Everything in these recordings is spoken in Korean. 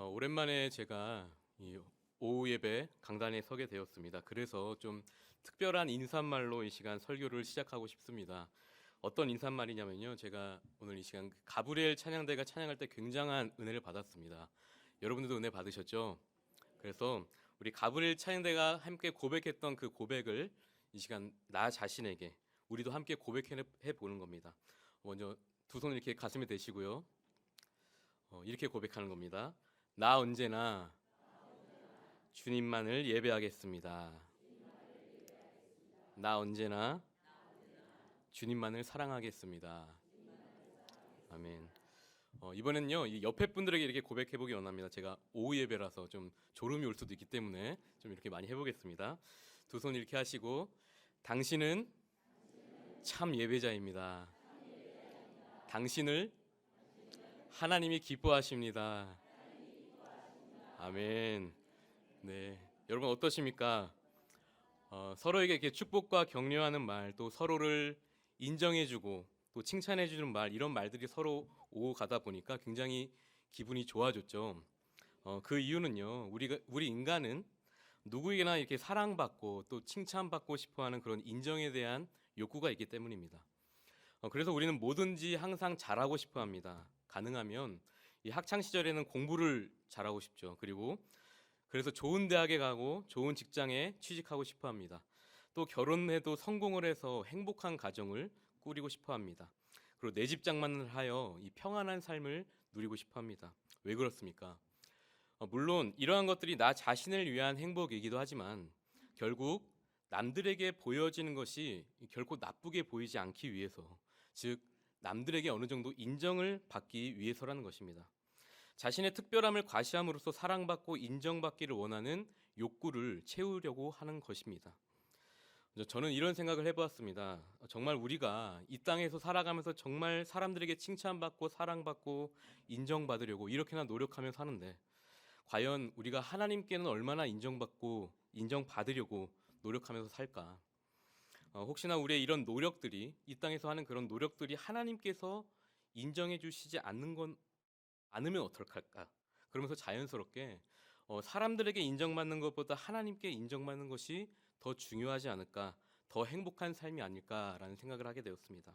오랜만에 제가 이 오후 예배 강단에 서게 되었습니다. 그래서 좀 특별한 인사말로 이 시간 설교를 시작하고 싶습니다. 어떤 인사말이냐면요. 제가 오늘 이 시간 가브리엘 찬양대가 찬양할 때 굉장한 은혜를 받았습니다. 여러분들도 은혜 받으셨죠? 그래서 우리 가브리엘 찬양대가 함께 고백했던 그 고백을 이 시간 나 자신에게 우리도 함께 고백해 보는 겁니다. 먼저 두 손 이렇게 가슴에 대시고요. 이렇게 고백하는 겁니다. 나 언제나 주님만을 예배하겠습니다. 나 언제나 주님만을 사랑하겠습니다. 아멘. 이번엔요, 이 옆에 분들에게 이렇게 고백해보기 원합니다. 제가 오후 예배라서 좀 졸음이 올 수도 있기 때문에 좀 이렇게 많이 해보겠습니다. 두 손 이렇게 하시고, 당신은 참 예배자입니다. 당신을 하나님이 기뻐하십니다. 아멘. 네, 여러분 어떠십니까? 서로에게 이렇게 축복과 격려하는 말, 또 서로를 인정해주고 또 칭찬해주는 말, 이런 말들이 서로 오고 가다 보니까 굉장히 기분이 좋아졌죠. 그 이유는요, 우리 인간은 누구에게나 이렇게 사랑받고 또 칭찬받고 싶어하는 그런 인정에 대한 욕구가 있기 때문입니다. 그래서 우리는 뭐든지 항상 잘하고 싶어합니다. 가능하면 이 학창 시절에는 공부를 잘하고 싶죠. 그래서 좋은 대학에 가고 좋은 직장에 취직하고 싶어 합니다. 또 결혼해도 성공을 해서 행복한 가정을 꾸리고 싶어 합니다. 그리고 내 집 장만을 하여 이 평안한 삶을 누리고 싶어 합니다. 왜 그렇습니까? 물론 이러한 것들이 나 자신을 위한 행복이기도 하지만 결국 남들에게 보여지는 것이 결코 나쁘게 보이지 않기 위해서, 즉 남들에게 어느 정도 인정을 받기 위해서라는 것입니다. 자신의 특별함을 과시함으로써 사랑받고 인정받기를 원하는 욕구를 채우려고 하는 것입니다. 저는 이런 생각을 해보았습니다. 정말 우리가 이 땅에서 살아가면서 정말 사람들에게 칭찬받고 사랑받고 인정받으려고 이렇게나 노력하며 사는데, 과연 우리가 하나님께는 얼마나 인정받고 인정받으려고 노력하면서 살까? 혹시나 우리의 이런 노력들이, 이 땅에서 하는 그런 노력들이 하나님께서 인정해 주시지 않으면 어떡할까? 그러면서 자연스럽게 사람들에게 인정받는 것보다 하나님께 인정받는 것이 더 중요하지 않을까, 더 행복한 삶이 아닐까라는 생각을 하게 되었습니다.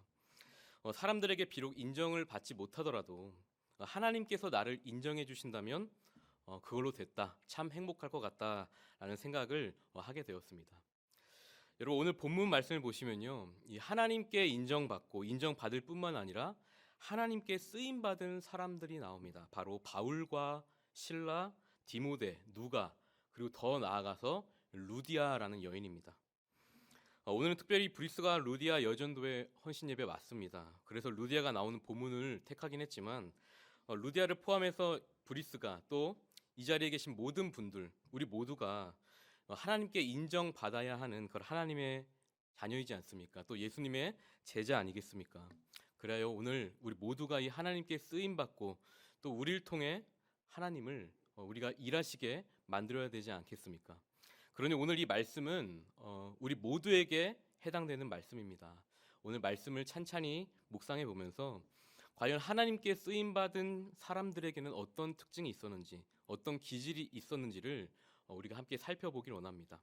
사람들에게 비록 인정을 받지 못하더라도 하나님께서 나를 인정해 주신다면 그걸로 됐다, 참 행복할 것 같다라는 생각을 하게 되었습니다. 여러분, 오늘 본문 말씀을 보시면요, 이 하나님께 인정받고 인정받을 뿐만 아니라 하나님께 쓰임받은 사람들이 나옵니다. 바로 바울과 실라, 디모데, 누가, 그리고 더 나아가서 루디아라는 여인입니다. 오늘은 특별히 브리스가 루디아 여전도의 헌신 예배 맞습니다. 그래서 루디아가 나오는 본문을 택하긴 했지만 루디아를 포함해서 브리스가, 또 이 자리에 계신 모든 분들, 우리 모두가 하나님께 인정받아야 하는 그런 하나님의 자녀이지 않습니까? 또 예수님의 제자 아니겠습니까? 그래요, 오늘 우리 모두가 이 하나님께 쓰임 받고 또 우리를 통해 하나님을 우리가 일하시게 만들어야 되지 않겠습니까? 그러니 오늘 이 말씀은 우리 모두에게 해당되는 말씀입니다. 오늘 말씀을 찬찬히 묵상해 보면서 과연 하나님께 쓰임 받은 사람들에게는 어떤 특징이 있었는지, 어떤 기질이 있었는지를 우리가 함께 살펴보길 원합니다.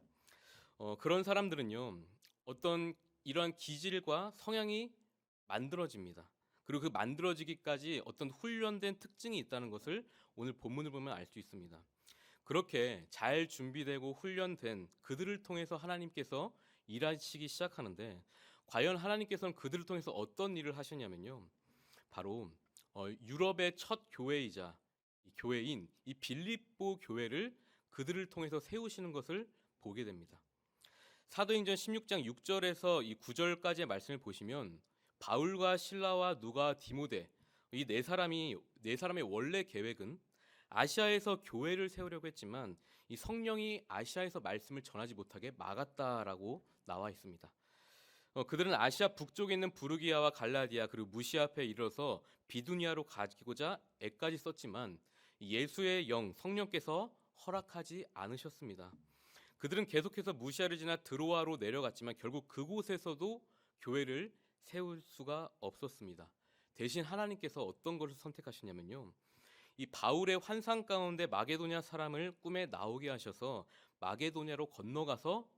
그런 사람들은요, 어떤 이러한 기질과 성향이 만들어집니다. 그리고 그 만들어지기까지 어떤 훈련된 특징이 있다는 것을 오늘 본문을 보면 알 수 있습니다. 그렇게 잘 준비되고 훈련된 그들을 통해서 하나님께서 일하시기 시작하는데, 과연 하나님께서는 그들을 통해서 어떤 일을 하셨냐면요, 바로 유럽의 첫 교회이자 교회인 이 빌립보 교회를 그들을 통해서 세우시는 것을 보게 됩니다. 사도행전 16장 6절에서 이 9절까지의 말씀을 보시면 바울과 실라와 누가, 디모데, 이 네 사람의 원래 계획은 아시아에서 교회를 세우려고 했지만 이 성령이 아시아에서 말씀을 전하지 못하게 막았다라고 나와 있습니다. 그들은 아시아 북쪽에 있는 부르기아와 갈라디아 그리고 무시아 앞에 이르러서 비두니아로 가기고자 애까지 썼지만 예수의 영 성령께서 허락하지 않으셨습니다. 그들은 계속해서 무시아를 지나 드로아로 내려갔지만 결국 그곳에서도 교회를 세울 수가 없었습니다. 대신 하나님께서 어떤 것을 선택하시냐면요, 이 바울의 환상 가운데 마게도냐 사람을 꿈에 나오게 하셔서 마게도냐로 건너가서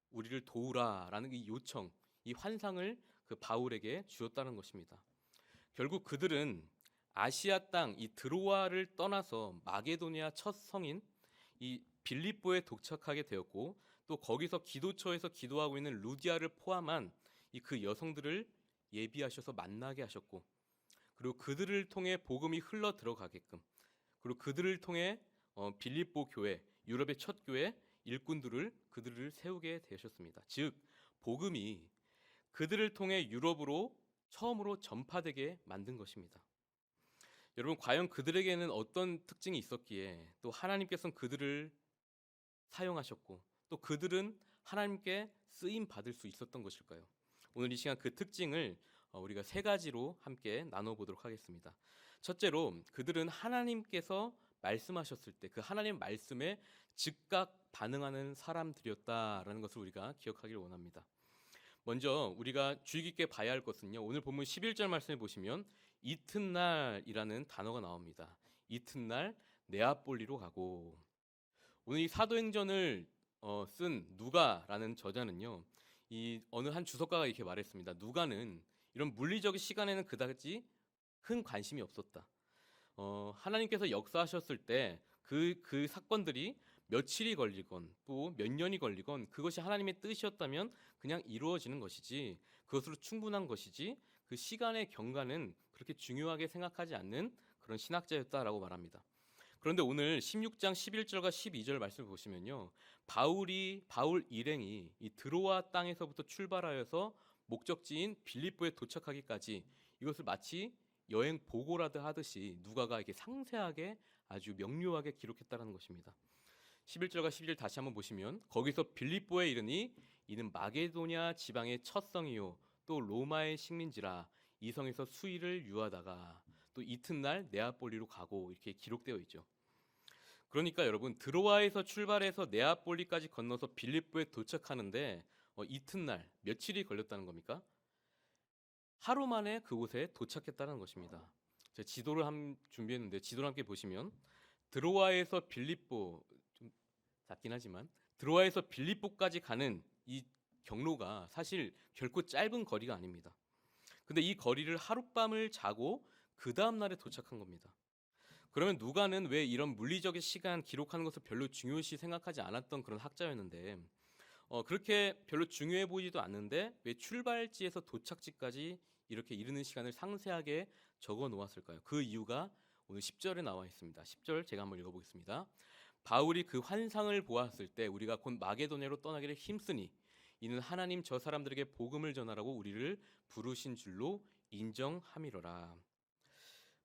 우리를 도우라라는 이 요청, 이 환상을 그 바울에게 주었다는 것입니다. 결국 그들은 아시아 땅 이 드로아를 떠나서 마게도냐 첫 성인 이 빌립보에 도착하게 되었고, 또 거기서 기도처에서 기도하고 있는 루디아를 포함한 이 그 여성들을 예비하셔서 만나게 하셨고, 그리고 그들을 통해 복음이 흘러 들어가게끔, 그리고 그들을 통해 빌립보 교회, 유럽의 첫 교회 일꾼들을 그들을 세우게 되셨습니다. 즉 복음이 그들을 통해 유럽으로 처음으로 전파되게 만든 것입니다. 여러분, 과연 그들에게는 어떤 특징이 있었기에 또 하나님께서는 그들을 사용하셨고 또 그들은 하나님께 쓰임 받을 수 있었던 것일까요? 오늘 이 시간 그 특징을 우리가 세 가지로 함께 나눠보도록 하겠습니다. 첫째로, 그들은 하나님께서 말씀하셨을 때 그 하나님 말씀에 즉각 반응하는 사람들이었다라는 것을 우리가 기억하기를 원합니다. 먼저 우리가 주의 깊게 봐야 할 것은요, 오늘 본문 11절 말씀을 보시면 이튿날이라는 단어가 나옵니다. 이튿날 네아폴리로 가고. 오늘 이 사도행전을 쓴 누가라는 저자는요, 이 어느 한 주석가가 이렇게 말했습니다. 누가는 이런 물리적인 시간에는 그다지 큰 관심이 없었다. 하나님께서 역사하셨을 때 그 사건들이 며칠이 걸리건 또 몇 년이 걸리건 그것이 하나님의 뜻이었다면 그냥 이루어지는 것이지, 그것으로 충분한 것이지, 그 시간의 경과는 그렇게 중요하게 생각하지 않는 그런 신학자였다라고 말합니다. 그런데 오늘 16장 11절과 12절 말씀을 보시면요, 바울 일행이 이 드로아 땅에서부터 출발하여서 목적지인 빌립보에 도착하기까지 이것을 마치 여행 보고라도 하듯이 누가가 이렇게 상세하게 아주 명료하게 기록했다는 것입니다. 11절과 12절 다시 한번 보시면, 거기서 빌립보에 이르니 이는 마게도냐 지방의 첫 성이요 또 로마의 식민지라, 이 성에서 수일을 유하다가 또 이튿날 네아폴리로 가고, 이렇게 기록되어 있죠. 그러니까 여러분, 드로아에서 출발해서 네아폴리까지 건너서 빌립보에 도착하는데 이튿날 며칠이 걸렸다는 겁니까? 하루 만에 그곳에 도착했다는 것입니다. 제가 지도를 준비했는데 지도를 함께 보시면, 드로아에서 빌립보, 좀 작긴 하지만 드로아에서 빌립보까지 가는 이 경로가 사실 결코 짧은 거리가 아닙니다. 근데 이 거리를 하룻밤을 자고 그 다음 날에 도착한 겁니다. 그러면 누가는 왜 이런 물리적인 시간 기록하는 것을 별로 중요시 생각하지 않았던 그런 학자였는데, 그렇게 별로 중요해 보이지도 않는데 왜 출발지에서 도착지까지 이렇게 이르는 시간을 상세하게 적어 놓았을까요? 그 이유가 오늘 10절에 나와 있습니다. 10절 제가 한번 읽어보겠습니다. 바울이 그 환상을 보았을 때 우리가 곧 마게도냐로 떠나기를 힘쓰니 이는 하나님 저 사람들에게 복음을 전하라고 우리를 부르신 줄로 인정함이로라.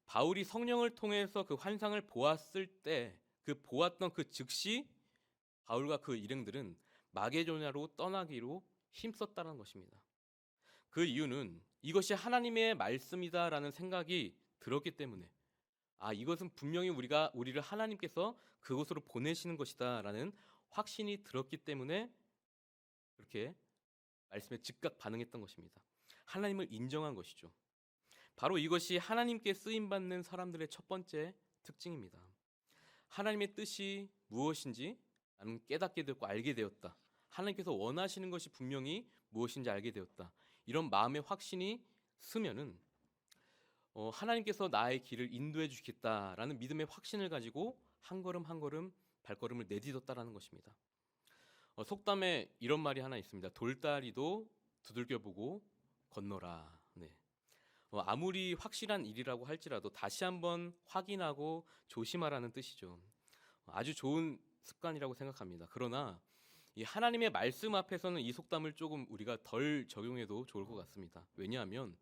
바울이 성령을 통해서 그 환상을 보았을 때 그 보았던 그 즉시 바울과 그 일행들은 마게도냐로 떠나기로 힘썼다는 것입니다. 그 이유는 이것이 하나님의 말씀이다라는 생각이 들었기 때문에, 이것은 분명히 우리를 하나님께서 그곳으로 보내시는 것이다라는 확신이 들었기 때문에 그렇게 말씀에 즉각 반응했던 것입니다. 하나님을 인정한 것이죠. 바로 이것이 하나님께 쓰임받는 사람들의 첫 번째 특징입니다. 하나님의 뜻이 무엇인지 나는 깨닫게 되었고 알게 되었다. 하나님께서 원하시는 것이 분명히 무엇인지 알게 되었다. 이런 마음의 확신이 쓰면은 하나님께서 나의 길을 인도해 주시겠다라는 믿음의 확신을 가지고 한 걸음 한 걸음 발걸음을 내딛었다라는 것입니다. 속담에 이런 말이 하나 있습니다. 돌다리도 두들겨보고 건너라. 네. 아무리 확실한 일이라고 할지라도 다시 한번 확인하고 조심하라는 뜻이죠. 아주 좋은 습관이라고 생각합니다. 그러나 이 하나님의 말씀 앞에서는 이 속담을 조금 우리가 덜 적용해도 좋을 것 같습니다. 왜냐하면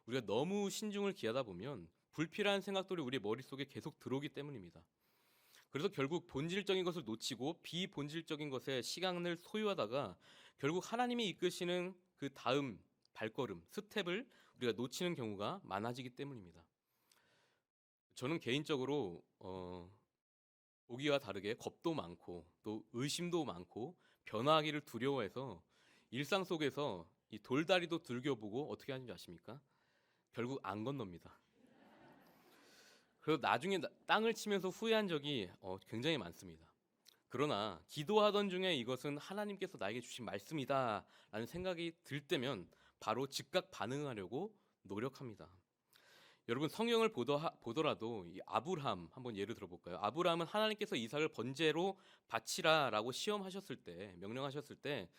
우리가 너무 신중을 기하다 보면 불필요한 생각들이 우리 머릿속에 계속 들어오기 때문입니다. 그래서 결국 본질적인 것을 놓치고 비본질적인 것에 시간을 소유하다가 결국 하나님이 이끄시는 그 다음 발걸음, 스텝을 우리가 놓치는 경우가 많아지기 때문입니다. 저는 개인적으로 보기와 다르게 겁도 많고 또 의심도 많고 변화하기를 두려워해서 일상 속에서 이 돌다리도 들겨보고 어떻게 하는지 아십니까? 결국 안 건넙니다. 그래서 나중에 땅을 치면서 후회한 적이 굉장히 많습니다. 그러나 기도하던 중에 이것은 하나님께서 나에게 주신 말씀이다라는 생각이 들 때면 바로 즉각 반응하려고 노력합니다. 여러분 성경을 보더라도 이 아브라함 한번 예를 들어볼까요? 아브라함은 하나님께서 이삭을 번제로 바치라라고 시험하셨을 때, 명령하셨을 때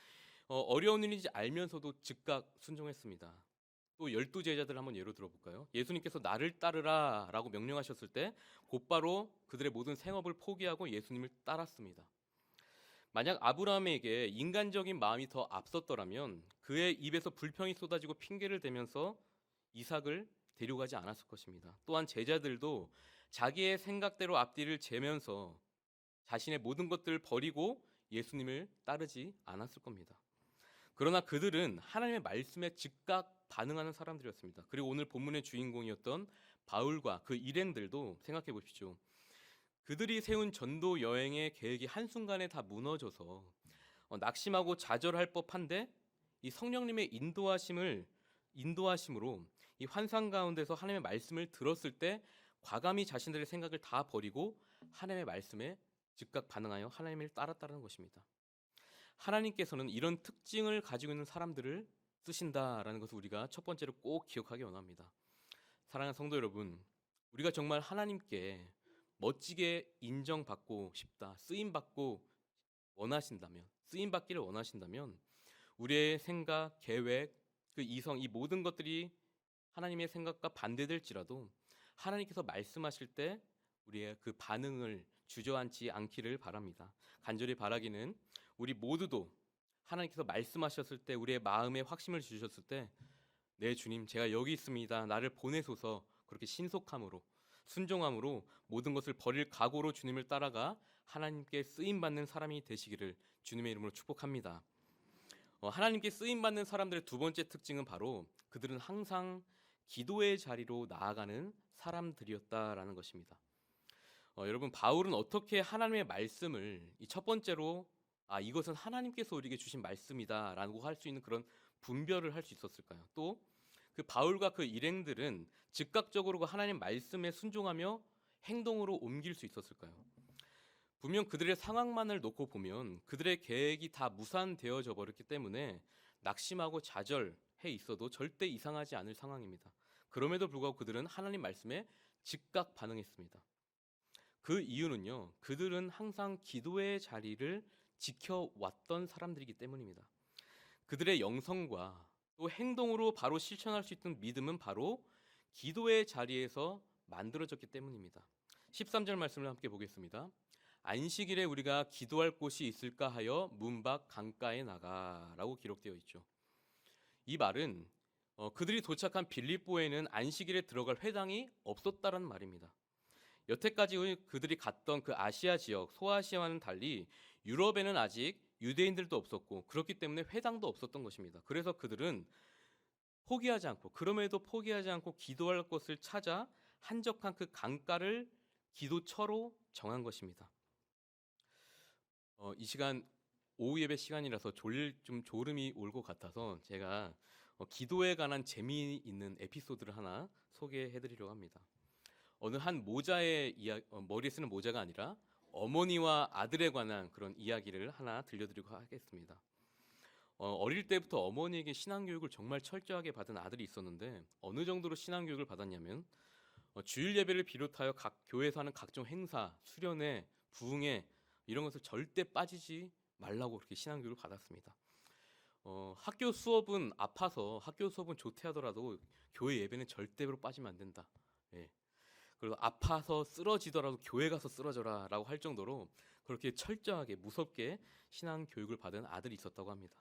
어려운 일인지 알면서도 즉각 순종했습니다. 또 12제자들 한번 예로 들어볼까요? 예수님께서 나를 따르라라고 명령하셨을 때 곧바로 그들의 모든 생업을 포기하고 예수님을 따랐습니다. 만약 아브라함에게 인간적인 마음이 더 앞섰더라면 그의 입에서 불평이 쏟아지고 핑계를 대면서 이삭을 데려가지 않았을 것입니다. 또한 제자들도 자기의 생각대로 앞뒤를 재면서 자신의 모든 것들을 버리고 예수님을 따르지 않았을 겁니다. 그러나 그들은 하나님의 말씀에 즉각 반응하는 사람들이었습니다. 그리고 오늘 본문의 주인공이었던 바울과 그 일행들도 생각해 보십시오. 그들이 세운 전도 여행의 계획이 한순간에 다 무너져서 낙심하고 좌절할 법한데 이 성령님의 인도하심으로 이 환상 가운데서 하나님의 말씀을 들었을 때 과감히 자신들의 생각을 다 버리고 하나님의 말씀에 즉각 반응하여 하나님을 따랐다는 것입니다. 하나님께서는 이런 특징을 가지고 있는 사람들을 쓰신다라는 것을 우리가 첫 번째로 꼭 기억하기 원합니다. 사랑하는 성도 여러분, 우리가 정말 하나님께 멋지게 인정받고 싶다, 쓰임받기를 원하신다면 우리의 생각, 계획, 그 이성, 이 모든 것들이 하나님의 생각과 반대될지라도 하나님께서 말씀하실 때 우리의 그 반응을 주저앉지 않기를 바랍니다. 간절히 바라기는 우리 모두도 하나님께서 말씀하셨을 때 우리의 마음에 확신을 주셨을 때 네 주님 제가 여기 있습니다. 나를 보내소서 그렇게 신속함으로 순종함으로 모든 것을 버릴 각오로 주님을 따라가 하나님께 쓰임받는 사람이 되시기를 주님의 이름으로 축복합니다. 하나님께 쓰임받는 사람들의 두 번째 특징은 바로 그들은 항상 기도의 자리로 나아가는 사람들이었다라는 것입니다. 여러분 바울은 어떻게 하나님의 말씀을 이 첫 번째로 이것은 하나님께서 우리에게 주신 말씀이다라고 할 수 있는 그런 분별을 할 수 있었을까요? 또 그 바울과 그 일행들은 즉각적으로 그 하나님 말씀에 순종하며 행동으로 옮길 수 있었을까요? 분명 그들의 상황만을 놓고 보면 그들의 계획이 다 무산되어져 버렸기 때문에 낙심하고 좌절해 있어도 절대 이상하지 않을 상황입니다. 그럼에도 불구하고 그들은 하나님 말씀에 즉각 반응했습니다. 그 이유는요, 그들은 항상 기도의 자리를 지켜왔던 사람들이기 때문입니다. 그들의 영성과 또 행동으로 바로 실천할 수 있는 믿음은 바로 기도의 자리에서 만들어졌기 때문입니다. 13절 말씀을 함께 보겠습니다. 안식일에 우리가 기도할 곳이 있을까 하여 문 밖 강가에 나가라고 기록되어 있죠. 이 말은 그들이 도착한 빌립보에는 안식일에 들어갈 회당이 없었다는 말입니다. 여태까지 그들이 갔던 그 아시아 지역, 소아시아와는 달리 유럽에는 아직 유대인들도 없었고 그렇기 때문에 회당도 없었던 것입니다. 그래서 그들은 그럼에도 포기하지 않고 기도할 곳을 찾아 한적한 그 강가를 기도처로 정한 것입니다. 이 시간 오후 예배 시간이라서 좀 졸음이 올 것 같아서 제가 기도에 관한 재미있는 에피소드를 하나 소개해드리려고 합니다. 어느 한 모자의 머리에 쓰는 모자가 아니라 어머니와 아들에 관한 그런 이야기를 하나 들려드리고 하겠습니다. 어릴 때부터 어머니에게 신앙교육을 정말 철저하게 받은 아들이 있었는데 어느 정도로 신앙교육을 받았냐면 주일 예배를 비롯하여 각 교회에서 하는 각종 행사, 수련회, 부흥회 이런 것을 절대 빠지지 말라고 그렇게 신앙교육을 받았습니다. 학교 수업은 조퇴하더라도 교회 예배는 절대로 빠지면 안 된다. 예. 그리고 아파서 쓰러지더라도 교회 가서 쓰러져라라고 할 정도로 그렇게 철저하게 무섭게 신앙 교육을 받은 아들이 있었다고 합니다.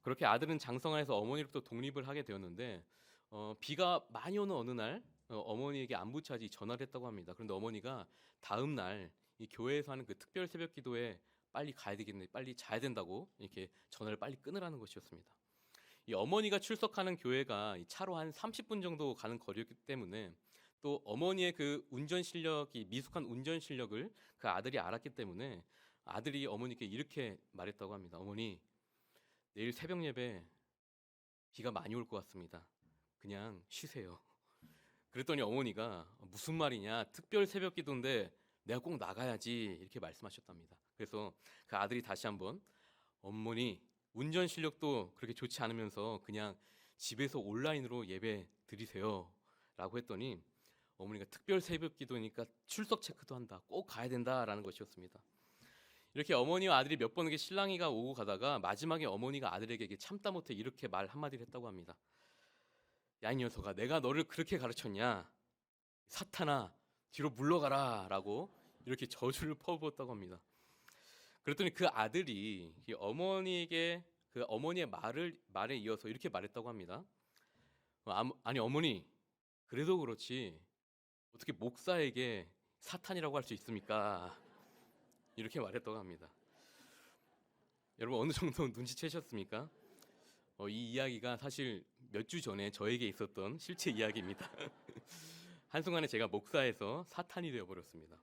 그렇게 아들은 장성하에서 어머니로부터 독립을 하게 되었는데 비가 많이 오는 어느 날 어머니에게 안부차지 전화를 했다고 합니다. 그런데 어머니가 다음 날 이 교회에서 하는 그 특별 새벽 기도에 빨리 가야 되겠네, 빨리 자야 된다고 이렇게 전화를 빨리 끊으라는 것이었습니다. 이 어머니가 출석하는 교회가 차로 한 30분 정도 가는 거리였기 때문에 또 어머니의 그 미숙한 운전 실력을 그 아들이 알았기 때문에 아들이 어머니께 이렇게 말했다고 합니다. 어머니, 내일 새벽 예배 비가 많이 올 것 같습니다. 그냥 쉬세요. 그랬더니 어머니가 무슨 말이냐? 특별 새벽 기도인데 내가 꼭 나가야지 이렇게 말씀하셨답니다. 그래서 그 아들이 다시 한번 어머니 운전 실력도 그렇게 좋지 않으면서 그냥 집에서 온라인으로 예배 드리세요 라고 했더니 어머니가 특별 새벽 기도니까 출석 체크도 한다. 꼭 가야 된다라는 것이었습니다. 이렇게 어머니와 아들이 몇 번에게 실랑이가 오고 가다가 마지막에 어머니가 아들에게 참다 못해 이렇게 말 한마디를 했다고 합니다. 야, 이 녀석아, 내가 너를 그렇게 가르쳤냐? 사탄아, 뒤로 물러가라 라고 이렇게 저주를 퍼부었다고 합니다. 그랬더니 그 아들이 어머니에게 그 어머니의 말에 이어서 이렇게 말했다고 합니다. 아니 어머니, 그래도 그렇지 어떻게 목사에게 사탄이라고 할 수 있습니까? 이렇게 말했다고 합니다. 여러분 어느 정도 눈치채셨습니까? 이 이야기가 사실 몇 주 전에 저에게 있었던 실제 이야기입니다. 한순간에 제가 목사에서 사탄이 되어버렸습니다.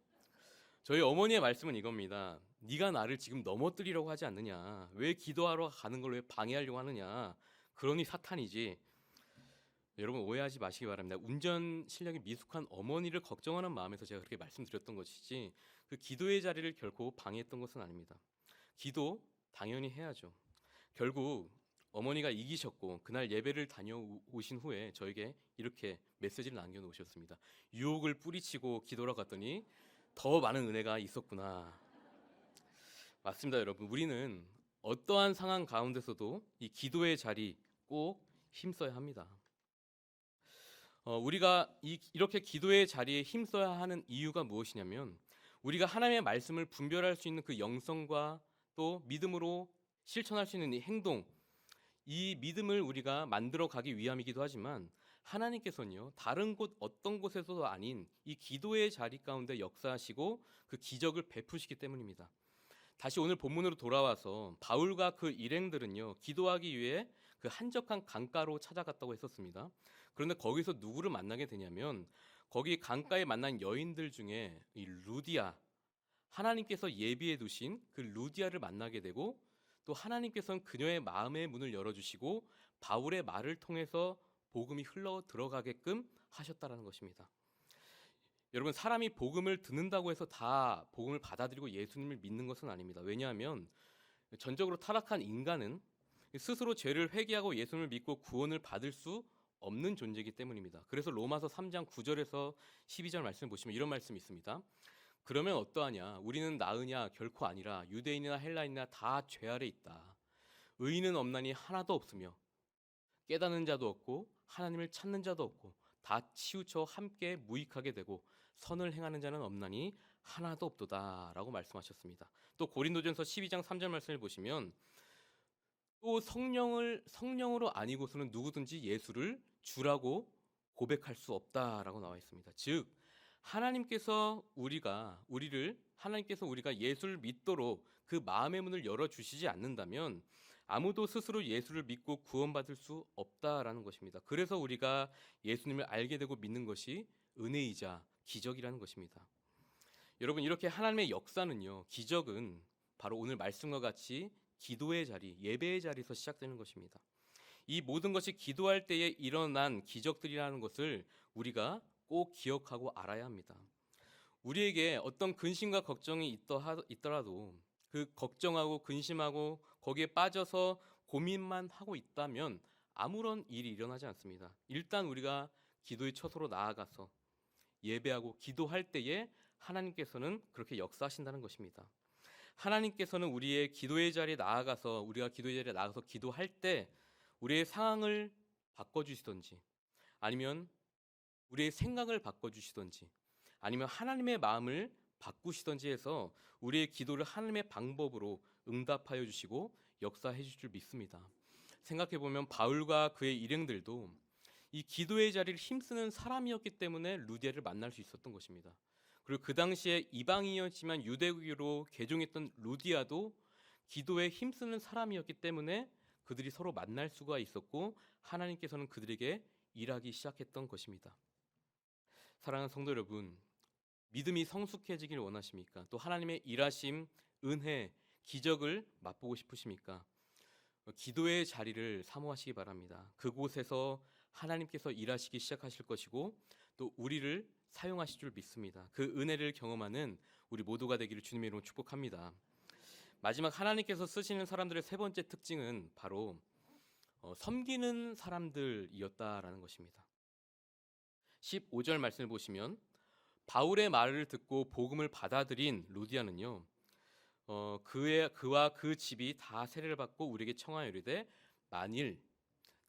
저희 어머니의 말씀은 이겁니다. 네가 나를 지금 넘어뜨리려고 하지 않느냐? 왜 기도하러 가는 걸 왜 방해하려고 하느냐? 그러니 사탄이지. 여러분 오해하지 마시기 바랍니다. 운전 실력이 미숙한 어머니를 걱정하는 마음에서 제가 그렇게 말씀드렸던 것이지 그 기도의 자리를 결코 방해했던 것은 아닙니다. 기도 당연히 해야죠. 결국 어머니가 이기셨고 그날 예배를 다녀오신 후에 저에게 이렇게 메시지를 남겨놓으셨습니다. 유혹을 뿌리치고 기도하러 갔더니 더 많은 은혜가 있었구나. 맞습니다, 여러분. 우리는 어떠한 상황 가운데서도 이 기도의 자리 꼭 힘써야 합니다. 우리가 이렇게 기도의 자리에 힘써야 하는 이유가 무엇이냐면 우리가 하나님의 말씀을 분별할 수 있는 그 영성과 또 믿음으로 실천할 수 있는 이 행동, 이 믿음을 우리가 만들어 가기 위함이기도 하지만 하나님께서는요 다른 곳 어떤 곳에서도 아닌 이 기도의 자리 가운데 역사하시고 그 기적을 베푸시기 때문입니다. 다시 오늘 본문으로 돌아와서 바울과 그 일행들은요 기도하기 위해 그 한적한 강가로 찾아갔다고 했었습니다. 그런데 거기서 누구를 만나게 되냐면 거기 강가에 만난 여인들 중에 이 루디아, 하나님께서 예비해 두신 그 루디아를 만나게 되고 또 하나님께서는 그녀의 마음의 문을 열어주시고 바울의 말을 통해서 복음이 흘러 들어가게끔 하셨다라는 것입니다. 여러분 사람이 복음을 듣는다고 해서 다 복음을 받아들이고 예수님을 믿는 것은 아닙니다. 왜냐하면 전적으로 타락한 인간은 스스로 죄를 회개하고 예수님을 믿고 구원을 받을 수 없는 존재이기 때문입니다. 그래서 로마서 3장 9절에서 12절 말씀을 보시면 이런 말씀이 있습니다. 그러면 어떠하냐? 우리는 나으냐? 결코 아니라 유대인이나 헬라인이나 다 죄 아래 있다. 의인은 없나니 하나도 없으며 깨닫는 자도 없고 하나님을 찾는 자도 없고 다 치우쳐 함께 무익하게 되고 선을 행하는 자는 없나니 하나도 없도다 라고 말씀하셨습니다. 또 고린도전서 12장 3절 말씀을 보시면 또 성령으로 아니고서는 누구든지 예수를 주라고 고백할 수 없다라고 나와 있습니다. 즉 하나님께서 우리가 예수를 믿도록 그 마음의 문을 열어 주시지 않는다면 아무도 스스로 예수를 믿고 구원받을 수 없다라는 것입니다. 그래서 우리가 예수님을 알게 되고 믿는 것이 은혜이자 기적이라는 것입니다. 여러분 이렇게 하나님의 역사는요, 기적은 바로 오늘 말씀과 같이 기도의 자리, 예배의 자리에서 시작되는 것입니다. 이 모든 것이 기도할 때에 일어난 기적들이라는 것을 우리가 꼭 기억하고 알아야 합니다. 우리에게 어떤 근심과 걱정이 있더라도 그 걱정하고 근심하고 거기에 빠져서 고민만 하고 있다면 아무런 일이 일어나지 않습니다. 일단 우리가 기도의 처소로 나아가서 예배하고 기도할 때에 하나님께서는 그렇게 역사하신다는 것입니다. 하나님께서는 우리의 기도의 자리에 나아가서 우리가 기도의 자리에 나가서 기도할 때 우리의 상황을 바꿔주시든지 아니면 우리의 생각을 바꿔주시든지 아니면 하나님의 마음을 바꾸시든지 해서 우리의 기도를 하나님의 방법으로 응답하여 주시고 역사해 주실 줄 믿습니다. 생각해보면 바울과 그의 일행들도 이 기도의 자리를 힘쓰는 사람이었기 때문에 루디아를 만날 수 있었던 것입니다. 그리고 그 당시에 이방인이었지만 유대교로 개종했던 루디아도 기도에 힘쓰는 사람이었기 때문에 그들이 서로 만날 수가 있었고 하나님께서는 그들에게 일하기 시작했던 것입니다. 사랑하는 성도 여러분, 믿음이 성숙해지길 원하십니까? 또 하나님의 일하심, 은혜, 기적을 맛보고 싶으십니까? 기도의 자리를 사모하시기 바랍니다. 그곳에서 하나님께서 일하시기 시작하실 것이고 또 우리를 사용하실 줄 믿습니다. 그 은혜를 경험하는 우리 모두가 되기를 주님의 이름으로 축복합니다. 마지막 하나님께서 쓰시는 사람들의 세 번째 특징은 바로 섬기는 사람들이었다라는 것입니다. 15절 말씀을 보시면 바울의 말을 듣고 복음을 받아들인 루디아는요, 그와 그 집이 다 세례를 받고 우리에게 청하여 이르되 만일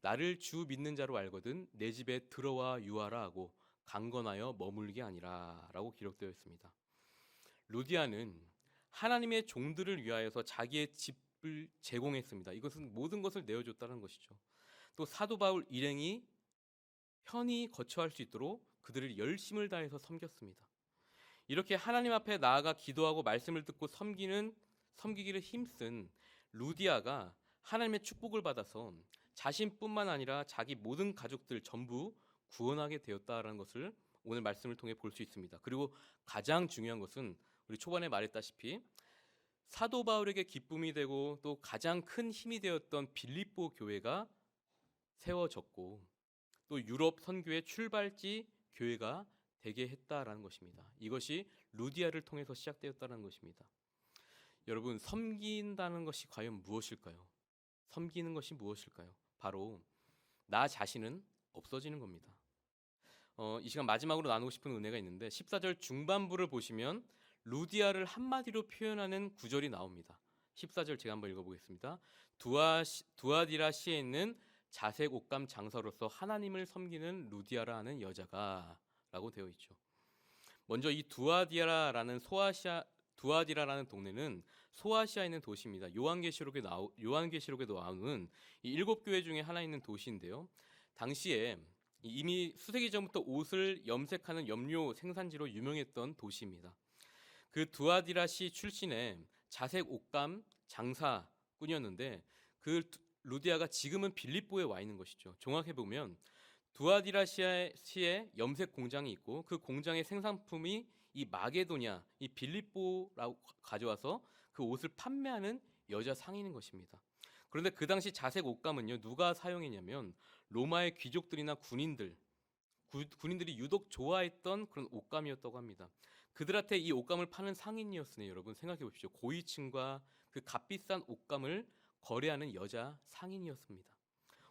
나를 주 믿는 자로 알거든 내 집에 들어와 유하라 하고 강건하여 머물게 아니라라고 기록되어 있습니다. 루디아는 하나님의 종들을 위하여서 자기의 집을 제공했습니다. 이것은 모든 것을 내어줬다는 것이죠. 또 사도 바울 일행이 편히 거처할 수 있도록 그들을 열심을 다해서 섬겼습니다. 이렇게 하나님 앞에 나아가 기도하고 말씀을 듣고 섬기기를 힘쓴 루디아가 하나님의 축복을 받아서 자신뿐만 아니라 자기 모든 가족들 전부 구원하게 되었다라는 것을 오늘 말씀을 통해 볼 수 있습니다. 그리고 가장 중요한 것은 우리 초반에 말했다시피 사도 바울에게 기쁨이 되고 또 가장 큰 힘이 되었던 빌립보 교회가 세워졌고 또 유럽 선교의 출발지 교회가 되게 했다라는 것입니다. 이것이 루디아를 통해서 시작되었다는 것입니다. 여러분, 섬긴다는 것이 과연 무엇일까요? 섬기는 것이 무엇일까요? 바로 나 자신은 없어지는 겁니다. 이 시간 마지막으로 나누고 싶은 은혜가 있는데 14절 중반부를 보시면 루디아를 한마디로 표현하는 구절이 나옵니다. 14절 제가 한번 읽어보겠습니다. 두아디라시에 있는 자색 옷감 장사로서 하나님을 섬기는 루디아라 하는 여자가 라고 되어 있죠. 먼저 이 두아디라라는 동네는 소아시아에 있는 도시입니다. 요한계시록에도 나오는 이 7교회 중에 하나 있는 도시인데요. 당시에 이미 수세기 전부터 옷을 염색하는 염료 생산지로 유명했던 도시입니다. 그 두아디라시 출신의 자색 옷감 장사꾼이었는데 그 루디아가 지금은 빌립보에 와 있는 것이죠. 정확히 보면 두아디라시에 염색 공장이 있고 그 공장의 생산품이 이 마게도냐, 이 빌립보라고 가져와서 그 옷을 판매하는 여자 상인인 것입니다. 그런데 그 당시 자색 옷감은요, 누가 사용했냐면 로마의 귀족들이나 군인들이 유독 좋아했던 그런 옷감이었다고 합니다. 그들한테 이 옷감을 파는 상인이었으니 여러분 생각해 보십시오. 고위층과 그 값비싼 옷감을 거래하는 여자 상인이었습니다.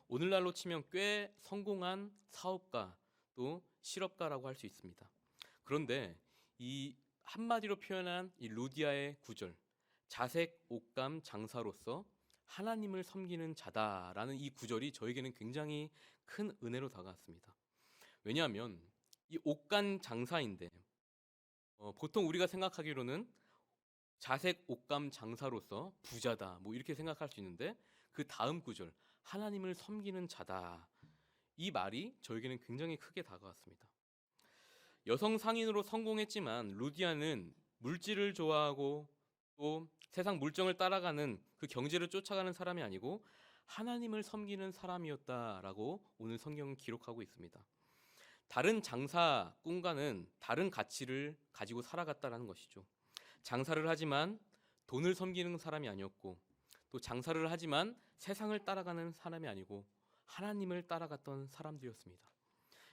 오늘날로 치면 꽤 성공한 사업가 또 실업가라고 할 수 있습니다. 그런데 이 한마디로 표현한 이 루디아의 구절, 자색 옷감 장사로서 하나님을 섬기는 자다라는 이 구절이 저에게는 굉장히 큰 은혜로 다가왔습니다. 왜냐하면 이 옷감 장사인데 보통 우리가 생각하기로는 자색 옷감 장사로서 부자다 뭐 이렇게 생각할 수 있는데 그 다음 구절 하나님을 섬기는 자다 이 말이 저에게는 굉장히 크게 다가왔습니다. 여성 상인으로 성공했지만 루디아는 물질을 좋아하고 또 세상 물정을 따라가는 그 경제를 쫓아가는 사람이 아니고 하나님을 섬기는 사람이었다라고 오늘 성경은 기록하고 있습니다. 다른 장사꾼과는 다른 가치를 가지고 살아갔다라는 것이죠. 장사를 하지만 돈을 섬기는 사람이 아니었고 또 장사를 하지만 세상을 따라가는 사람이 아니고 하나님을 따라갔던 사람들이었습니다.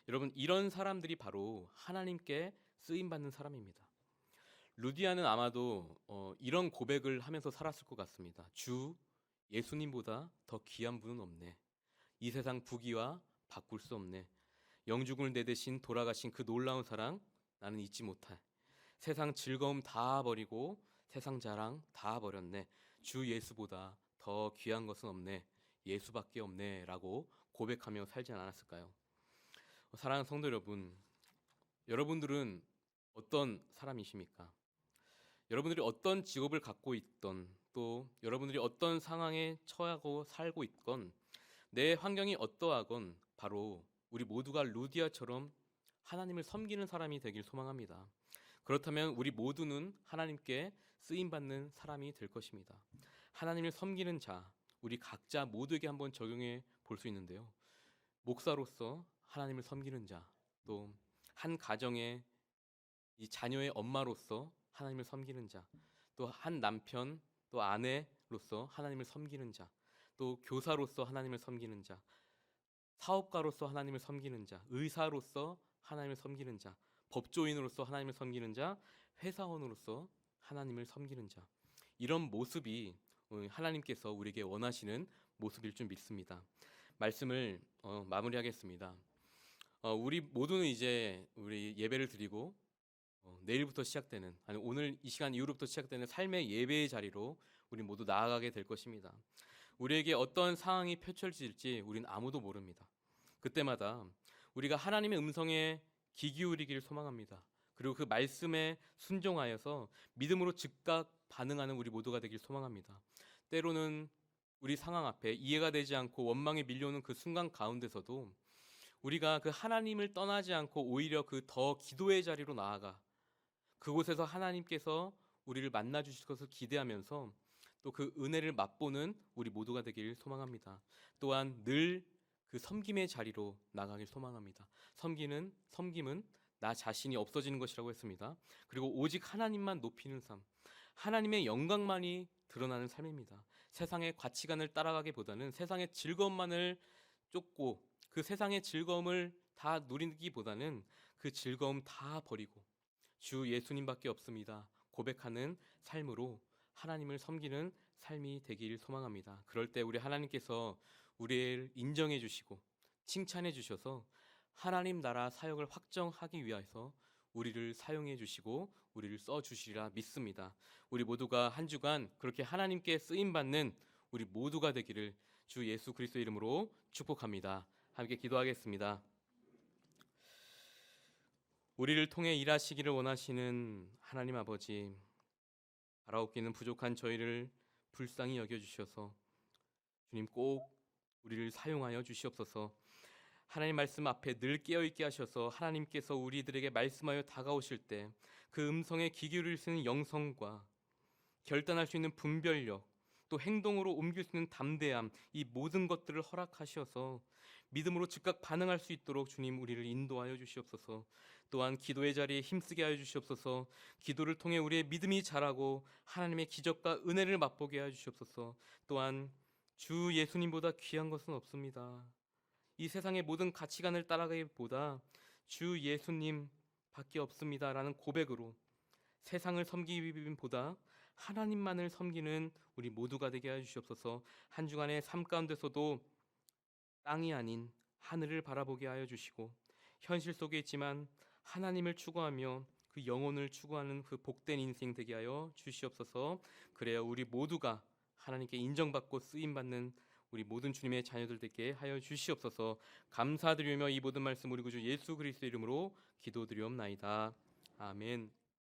여러분, 이런 사람들이 바로 하나님께 쓰임받는 사람입니다. 루디아는 아마도 이런 고백을 하면서 살았을 것 같습니다. 주 예수님보다 더 귀한 분은 없네. 이 세상 부귀와 바꿀 수 없네. 영죽을 내대신 돌아가신 그 놀라운 사랑 나는 잊지 못해. 세상 즐거움 다 버리고 세상 자랑 다 버렸네. 주 예수보다 더 귀한 것은 없네. 예수밖에 없네 라고 고백하며 살지 않았을까요? 사랑하는 성도 여러분, 여러분들은 어떤 사람이십니까? 여러분들이 어떤 직업을 갖고 있던 또 여러분들이 어떤 상황에 처하고 살고 있건 내 환경이 어떠하건 바로 우리 모두가 루디아처럼 하나님을 섬기는 사람이 되길 소망합니다. 그렇다면 우리 모두는 하나님께 쓰임받는 사람이 될 것입니다. 하나님을 섬기는 자, 우리 각자 모두에게 한번 적용해 볼 수 있는데요. 목사로서 하나님을 섬기는 자, 또 한 가정의 이 자녀의 엄마로서 하나님을 섬기는 자, 또 한 남편, 또 아내로서 하나님을 섬기는 자, 또 교사로서 하나님을 섬기는 자, 사업가로서 하나님을 섬기는 자, 의사로서 하나님을 섬기는 자, 법조인으로서 하나님을 섬기는 자, 회사원으로서 하나님을 섬기는 자. 이런 모습이 하나님께서 우리에게 원하시는 모습일 줄 믿습니다. 말씀을 마무리하겠습니다. 우리 모두는 이제 우리 예배를 드리고 내일부터 시작되는, 아니 오늘 이 시간 이후로부터 시작되는 삶의 예배의 자리로 우리 모두 나아가게 될 것입니다. 우리에게 어떤 상황이 펼쳐질지 우리는 아무도 모릅니다. 그때마다 우리가 하나님의 음성에 귀 기울이기를 소망합니다. 그리고 그 말씀에 순종하여서 믿음으로 즉각 반응하는 우리 모두가 되길 소망합니다. 때로는 우리 상황 앞에 이해가 되지 않고 원망이 밀려오는 그 순간 가운데서도 우리가 그 하나님을 떠나지 않고 오히려 그 더 기도의 자리로 나아가 그곳에서 하나님께서 우리를 만나 주실 것을 기대하면서 또 그 은혜를 맛보는 우리 모두가 되길 소망합니다. 또한 늘 그 섬김의 자리로 나가길 소망합니다. 섬김은 나 자신이 없어지는 것이라고 했습니다. 그리고 오직 하나님만 높이는 삶, 하나님의 영광만이 드러나는 삶입니다. 세상의 가치관을 따라가기보다는 세상의 즐거움만을 쫓고 그 세상의 즐거움을 다 누리기보다는 그 즐거움 다 버리고 주 예수님밖에 없습니다 고백하는 삶으로 하나님을 섬기는 삶이 되길 소망합니다. 그럴 때 우리 하나님께서 우리를 인정해 주시고 칭찬해 주셔서 하나님 나라 사역을 확정하기 위해서 우리를 사용해 주시고 우리를 써 주시리라 믿습니다. 우리 모두가 한 주간 그렇게 하나님께 쓰임 받는 우리 모두가 되기를 주 예수 그리스도 이름으로 축복합니다. 함께 기도하겠습니다. 우리를 통해 일하시기를 원하시는 하나님 아버지, 바라옵기는 부족한 저희를 불쌍히 여겨주셔서 주님 꼭 우리를 사용하여 주시옵소서. 하나님 말씀 앞에 늘 깨어있게 하셔서 하나님께서 우리들에게 말씀하여 다가오실 때 그 음성에 귀 기울일 수 있는 영성과 결단할 수 있는 분별력, 또 행동으로 옮길 수 있는 담대함, 이 모든 것들을 허락하셔서 믿음으로 즉각 반응할 수 있도록 주님 우리를 인도하여 주시옵소서. 또한 기도의 자리에 힘쓰게 하여 주시옵소서. 기도를 통해 우리의 믿음이 자라고 하나님의 기적과 은혜를 맛보게 하여 주시옵소서. 또한 주 예수님보다 귀한 것은 없습니다. 이 세상의 모든 가치관을 따라가기보다 주 예수님 밖에 없습니다라는 고백으로 세상을 섬기기보다 하나님만을 섬기는 우리 모두가 되게 하여 주시옵소서. 한 주간의 삶 가운데서도 땅이 아닌 하늘을 바라보게 하여 주시고 현실 속에 있지만 하나님을 추구하며 그 영혼을 추구하는 그 복된 인생 되게 하여 주시옵소서. 그래야 우리 모두가 하나님께 인정받고 쓰임받는 우리 모든 주님의 자녀들 되게 하여 주시옵소서. 감사드리며 이 모든 말씀 우리 구주 예수 그리스도 이름으로 기도드리옵나이다. 아멘.